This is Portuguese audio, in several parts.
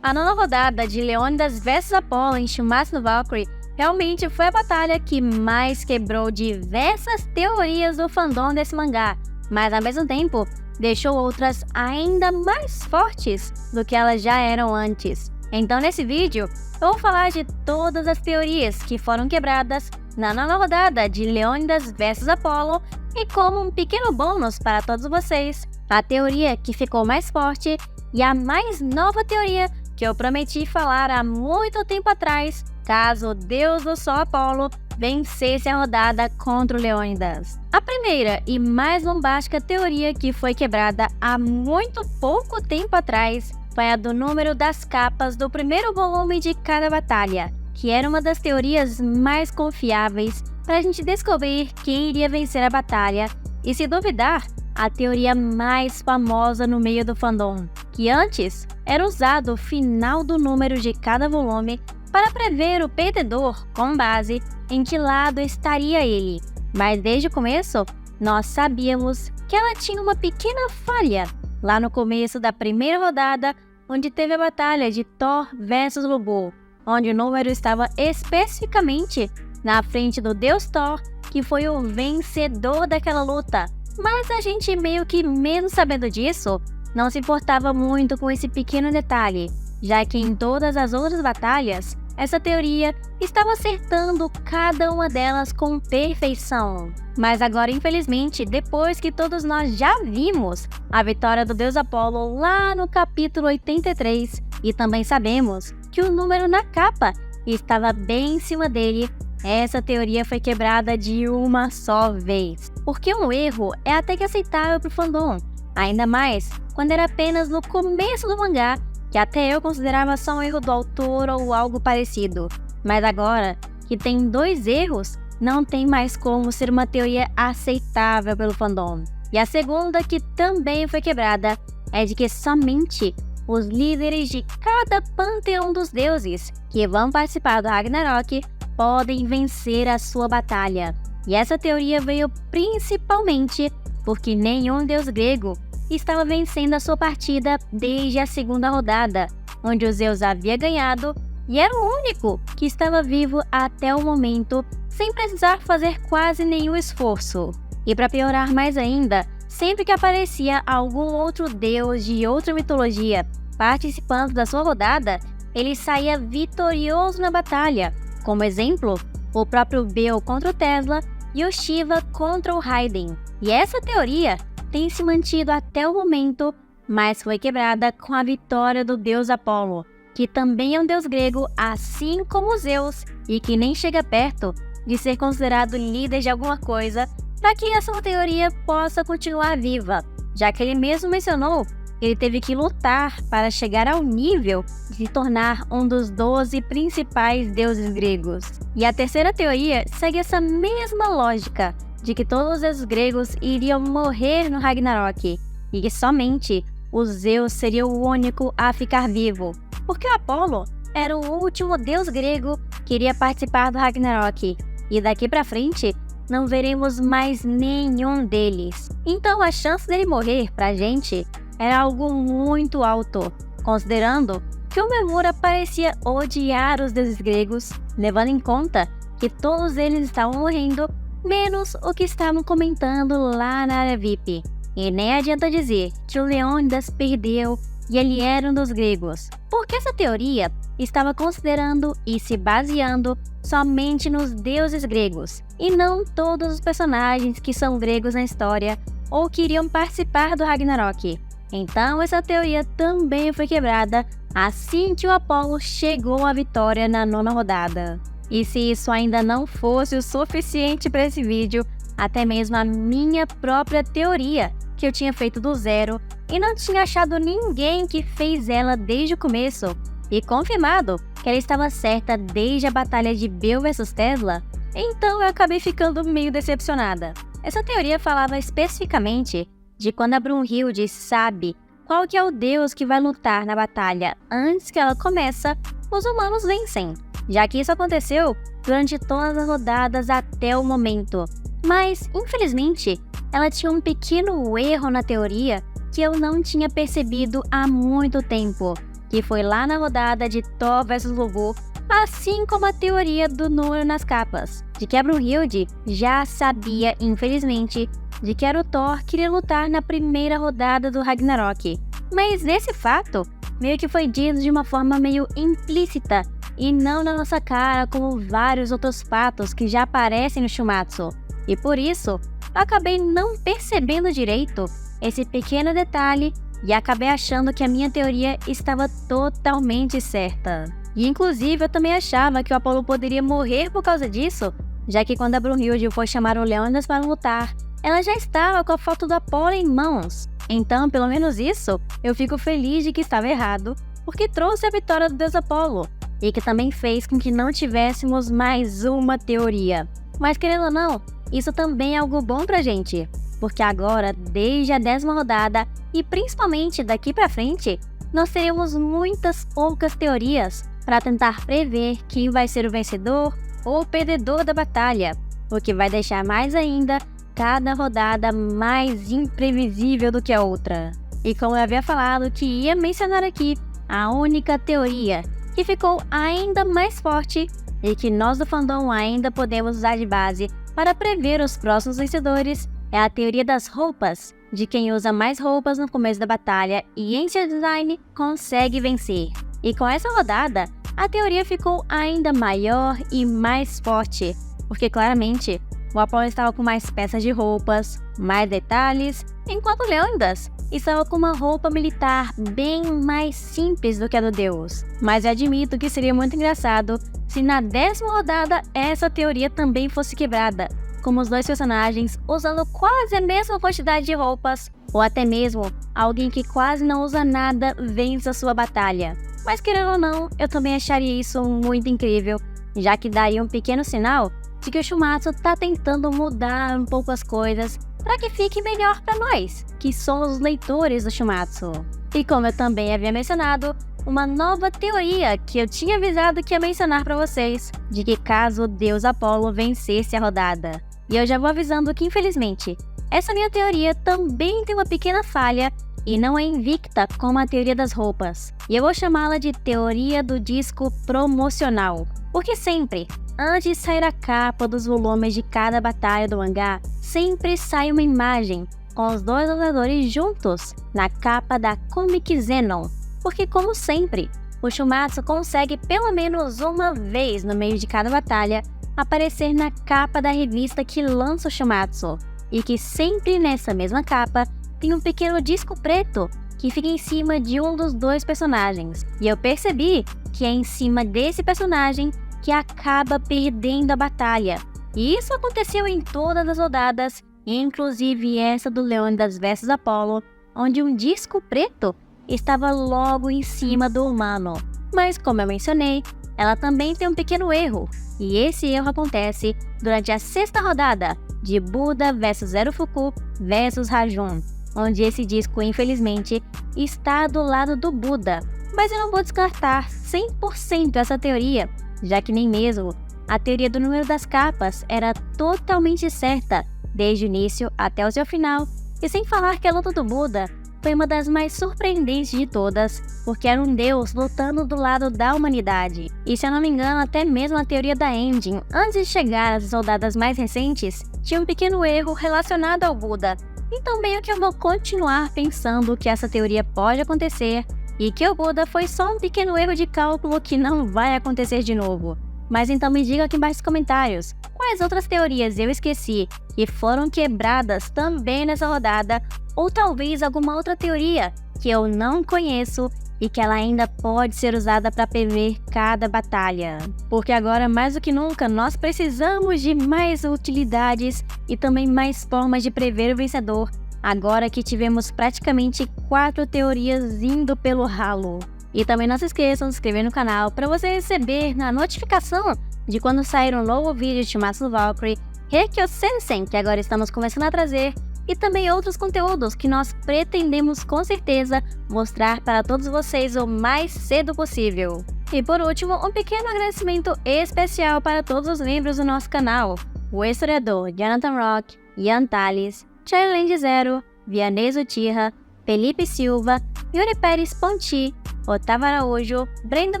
A nona rodada de Leônidas vs Apollo em Schumacher no Valkyrie realmente foi a batalha que mais quebrou diversas teorias do fandom desse mangá, mas ao mesmo tempo deixou outras ainda mais fortes do que elas já eram antes. Então nesse vídeo eu vou falar de todas as teorias que foram quebradas na nona rodada de Leônidas vs Apollo e, como um pequeno bônus para todos vocês, a teoria que ficou mais forte e a mais nova teoria que eu prometi falar há muito tempo atrás, caso o deus do sol Apolo vencesse a rodada contra o Leônidas. A primeira e mais bombástica teoria que foi quebrada há muito pouco tempo atrás foi a do número das capas do primeiro volume de cada batalha, que era uma das teorias mais confiáveis para a gente descobrir quem iria vencer a batalha e, se duvidar, a teoria mais famosa no meio do fandom, que antes era usado o final do número de cada volume para prever o perdedor com base em que lado estaria ele. Mas desde o começo, nós sabíamos que ela tinha uma pequena falha lá no começo da primeira rodada, onde teve a batalha de Thor vs Lobo, onde o número estava especificamente na frente do deus Thor, que foi o vencedor daquela luta. Mas a gente meio que, mesmo sabendo disso, não se importava muito com esse pequeno detalhe, já que em todas as outras batalhas, essa teoria estava acertando cada uma delas com perfeição. Mas agora, infelizmente, depois que todos nós já vimos a vitória do deus Apolo lá no capítulo 83, e também sabemos que o número na capa estava bem em cima dele, essa teoria foi quebrada de uma só vez. Porque um erro é até que aceitável para o fandom, ainda mais quando era apenas no começo do mangá, que até eu considerava só um erro do autor ou algo parecido. Mas agora que tem dois erros, não tem mais como ser uma teoria aceitável pelo fandom. E a segunda, que também foi quebrada, é de que somente os líderes de cada panteão dos deuses que vão participar do Ragnarok podem vencer a sua batalha. E essa teoria veio principalmente porque nenhum deus grego estava vencendo a sua partida desde a segunda rodada, onde o Zeus havia ganhado e era o único que estava vivo até o momento, sem precisar fazer quase nenhum esforço. E para piorar mais ainda, sempre que aparecia algum outro deus de outra mitologia participando da sua rodada, ele saía vitorioso na batalha. Como exemplo, o próprio Bel contra o Tesla e o Shiva contra o Raiden. E essa teoria tem se mantido até o momento, mas foi quebrada com a vitória do deus Apolo, que também é um deus grego, assim como Zeus, e que nem chega perto de ser considerado líder de alguma coisa, para que essa teoria possa continuar viva, já que ele mesmo mencionou que ele teve que lutar para chegar ao nível de se tornar um dos 12 principais deuses gregos. E a terceira teoria segue essa mesma lógica, de que todos os deuses gregos iriam morrer no Ragnarok, e que somente o Zeus seria o único a ficar vivo, porque o Apolo era o último deus grego que iria participar do Ragnarok, e daqui pra frente não veremos mais nenhum deles. Então a chance dele morrer pra gente era algo muito alto, considerando que o Memura parecia odiar os deuses gregos, levando em conta que todos eles estavam morrendo, menos o que estavam comentando lá na área VIP. E nem adianta dizer que o Leônidas perdeu e ele era um dos gregos, porque essa teoria estava considerando e se baseando somente nos deuses gregos, e não todos os personagens que são gregos na história ou que iriam participar do Ragnarok. Então essa teoria também foi quebrada assim que o Apolo chegou à vitória na nona rodada. E se isso ainda não fosse o suficiente para esse vídeo, até mesmo a minha própria teoria, que eu tinha feito do zero e não tinha achado ninguém que fez ela desde o começo, e confirmado que ela estava certa desde a batalha de Bel vs Tesla, então eu acabei ficando meio decepcionada. Essa teoria falava especificamente de quando a Brunhilde sabe qual que é o deus que vai lutar na batalha antes que ela começa, os humanos vencem, já que isso aconteceu durante todas as rodadas até o momento. Mas, infelizmente, ela tinha um pequeno erro na teoria que eu não tinha percebido há muito tempo. que foi lá na rodada de Thor vs Lobo, assim como a teoria do número nas capas, de que a Brunhilde já sabia, infelizmente, de que era o Thor que iria lutar na primeira rodada do Ragnarok. Mas esse fato meio que foi dito de uma forma meio implícita e não na nossa cara como vários outros fatos que já aparecem no Shumatsu. E por isso, eu acabei não percebendo direito esse pequeno detalhe e acabei achando que a minha teoria estava totalmente certa. E inclusive eu também achava que o Apollo poderia morrer por causa disso, já que quando a Brunhilde foi chamar o Leônidas para lutar, ela já estava com a foto do Apollo em mãos. Então, pelo menos isso, eu fico feliz de que estava errado, porque trouxe a vitória do deus Apollo, e que também fez com que não tivéssemos mais uma teoria. Mas querendo ou não, isso também é algo bom pra gente, porque agora, desde a 10ª rodada, e principalmente daqui pra frente, nós teremos muitas poucas teorias para tentar prever quem vai ser o vencedor ou o perdedor da batalha, o que vai deixar mais ainda cada rodada mais imprevisível do que a outra. E como eu havia falado que ia mencionar aqui, a única teoria que ficou ainda mais forte e que nós do fandom ainda podemos usar de base para prever os próximos vencedores é a teoria das roupas, de quem usa mais roupas no começo da batalha e em seu design consegue vencer. E com essa rodada, a teoria ficou ainda maior e mais forte, porque claramente o Apollo estava com mais peças de roupas, mais detalhes, enquanto Leônidas estava com uma roupa militar bem mais simples do que a do deus. Mas eu admito que seria muito engraçado se na 10ª rodada essa teoria também fosse quebrada, como os dois personagens usando quase a mesma quantidade de roupas, ou até mesmo alguém que quase não usa nada vença sua batalha. Mas querendo ou não, eu também acharia isso muito incrível, já que daria um pequeno sinal de que o Shumatsu tá tentando mudar um pouco as coisas para que fique melhor para nós, que somos os leitores do Shumatsu. E como eu também havia mencionado, uma nova teoria que eu tinha avisado que ia mencionar para vocês, de que caso o deus Apollo vencesse a rodada. E eu já vou avisando que, infelizmente, essa minha teoria também tem uma pequena falha e não é invicta como a teoria das roupas. E eu vou chamá-la de teoria do disco promocional. Porque sempre, antes de sair a capa dos volumes de cada batalha do mangá, sempre sai uma imagem com os dois lutadores juntos na capa da Comic Zenon. Porque, como sempre, o Shumatsu consegue pelo menos uma vez no meio de cada batalha aparecer na capa da revista que lança o Shumatsu, e que sempre nessa mesma capa tem um pequeno disco preto que fica em cima de um dos dois personagens. E eu percebi que é em cima desse personagem que acaba perdendo a batalha. E isso aconteceu em todas as rodadas, inclusive essa do Leônidas vs Apollo, onde um disco preto estava logo em cima do humano. Mas como eu mencionei, ela também tem um pequeno erro, e esse erro acontece durante a 6ª rodada de Buda vs Zerufuku vs Rajun, onde esse disco infelizmente está do lado do Buda. Mas eu não vou descartar 100% essa teoria, já que nem mesmo a teoria do número das capas era totalmente certa, desde o início até o seu final, e sem falar que a luta do Buda foi uma das mais surpreendentes de todas, porque era um deus lutando do lado da humanidade. E se eu não me engano, até mesmo a teoria da Engine, antes de chegar às soldadas mais recentes, tinha um pequeno erro relacionado ao Buda. Então meio que eu vou continuar pensando que essa teoria pode acontecer, e que o Buda foi só um pequeno erro de cálculo que não vai acontecer de novo. Mas então me diga aqui embaixo nos comentários, quais outras teorias eu esqueci que foram quebradas também nessa rodada, ou talvez alguma outra teoria que eu não conheço e que ela ainda pode ser usada para prever cada batalha. Porque agora, mais do que nunca, nós precisamos de mais utilidades e também mais formas de prever o vencedor, agora que tivemos praticamente 4 teorias indo pelo ralo. E também não se esqueçam de se inscrever no canal para você receber na notificação de quando sair um novo vídeo de Shumatsu no Valkyrie, Heikyo Sensen, que agora estamos começando a trazer, e também outros conteúdos que nós pretendemos com certeza mostrar para todos vocês o mais cedo possível. E por último, um pequeno agradecimento especial para todos os membros do nosso canal: o historiador Jonathan Rock, Ian Tales, Charlie Zero, Vianney Uchiha, Felipe Silva, Yuri Pérez Ponti, Otávio Araújo, Brendo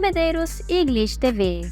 Medeiros e Glitch TV.